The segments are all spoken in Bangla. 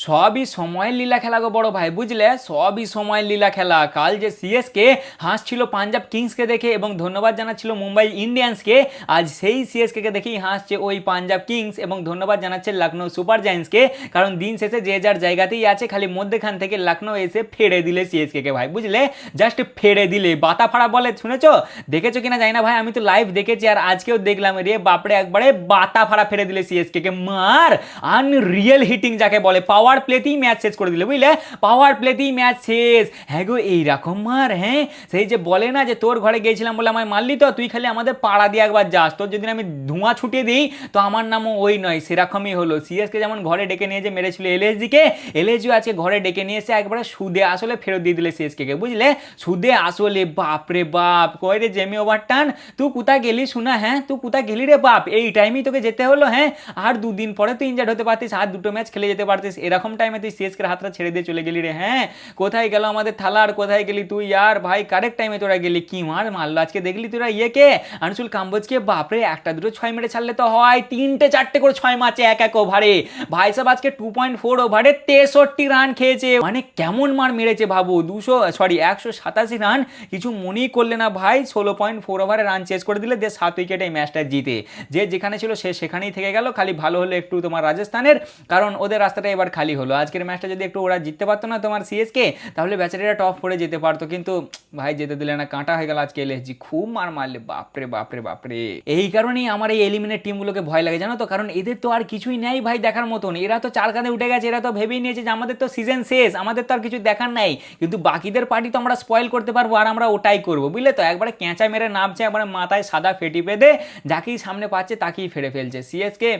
সবই সময়ের লীলা খেলা গো বড় ভাই, বুঝলে? সবই সময়ের লীলা খেলা। কাল যে সিএসকে হাসছিল পাঞ্জাব কিংসকে দেখে এবং ধন্যবাদ জানাচ্ছিল মুম্বাই ইন্ডিয়ান্সকে, আজ সেই সিএসকে কে দেখেই হাসছে ওই পাঞ্জাব কিংস এবং ধন্যবাদ জানাচ্ছে লখনৌ সুপার জায়ান্টসকে। কারণ দিন শেষে যে যার জায়গাতেই আছে, খালি মধ্যেখান থেকে লখনৌ এসে ফেড়ে দিলে সিএসকে কে ভাই, বুঝলে? জাস্ট ফেড়ে দিলে, বাতা ফাড়া বলে, শুনেছো? দেখেছো কিনা জানি না ভাই, আমি তো লাইভ দেখেছি আর আজকেও দেখলাম রে বাপরে, একবারে বাতা ফাড়া ফেড়ে দিলে সিএসকে কে। মার আনরিয়েল হিটিং যাকে বলে, পাওয়ার প্লেতেই ম্যাচ শেষ করে দিলে, বুঝলে? পাওয়ার প্লেতেই ম্যাচ শেষ। হ্যাঁ গো, এইরকম মার। হ্যাঁ, সেই যে বলে না যে তোর ঘরে গিয়েছিলাম বলে আমায় মারলি, তো তুই খালি আমাদের পাড়া দিয়ে একবার যাস, তোর যদি আমি ধোঁয়া ছুটিয়ে দিই তো আমার নামও ওই নয়। সেরকমই হলো। সিএসকে যেমন ঘরে ডেকে নিয়ে যে মেরেছিল এলএসজি কে, এলএসজি আজকে ঘরে ডেকে নিয়ে এসে একবারে সুদে আসলে ফেরত দিয়ে দিলে সিএসকে কে, বুঝলে? সুদে আসলে। বাপরে বাপ, কয় রে জেমি ওভারটান, তুই কোথায় গেলি শোনা? হ্যাঁ, তুই কোথায় গেলি রে বাপ? এই টাইমেই তোকে যেতে হলো? হ্যাঁ, আর দুদিন পরে তুই ইনজার্ড হতে পারতিস, আর দুটো ম্যাচ খেলে যেতে পারতিস, এরকম টাইমে তুই সিএসকে হাতটা ছেড়ে দিয়ে চলে গেলি রে। হ্যাঁ, কোথায় গেল আমাদের থালার, কোথায় গেলি তুই? আর ভাই কারেক্ট টাইমে তোরা গেলি, কি মার মারলো আজকে দেখলি তোরা ইয়েকে, আনসুল কাম্বোজকে। বাপরে, একটা দুটো ছয় মেরে ছাড়লে তো হয়, তিনটে চারটে করে ছয় মারছে এক এক ওভারে। ভাই সাহেব আজকে 2.4 ওভারে 63 রান খেয়েছে, মানে কেমন মার মেরেছে ভাবো। 187 রান, কিছু মনেই করলে না ভাই। 16.4 ওভারে রান চেস করে দিলে, দিয়ে 7 উইকেটে এই ম্যাচটা জিতে। যে যেখানে ছিল সে সেখানেই থেকে গেল। খালি ভালো হলো একটু তোমার রাজস্থানের, কারণ ওদের রাস্তাটা এবার খালি হলো। আজকের ম্যাচটা যদি একটু ওরা জিততে পারতো না তোমার সিএসকে, তাহলে বেচারিরা টপ করে যেতে পারতো, কিন্তু ভাই যেতে দিলে না, কাঁটা হয়ে গেল আজকে এলএসজি। খুব মার মারলে, বাপরে বাপরে বাপরে। এই কারণেই আমার এই এলিমিনেট টিমগুলোকে ভয় লাগে, জানো তো? কারণ এদের তো আর কিছুই নেই ভাই দেখার মতন। এরা তো চার কাঁধে উঠে গেছে, এরা তো ভেবেই নিয়েছে যে আমাদের তো সিজন শেষ, আমাদের তো আর কিছু দেখার নাই। কিন্তু বাকিদের পার্টি তো আমরা স্পয়েল করতে পারবো, আর আমরা ওটাই করবো, বুঝলে তো? একবারে ক্যাঁচা মেরে নামছে, একবারে মাথায় সাদা ফেটি বেঁধে যাকেই সামনে পাচ্ছে তাকেই ফেড়ে ফেলছে সিএসকে।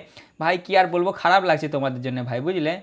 ভাই কি আর বলবো, খারাপ লাগছে তোমাদের জন্য ভাই, বুঝলে?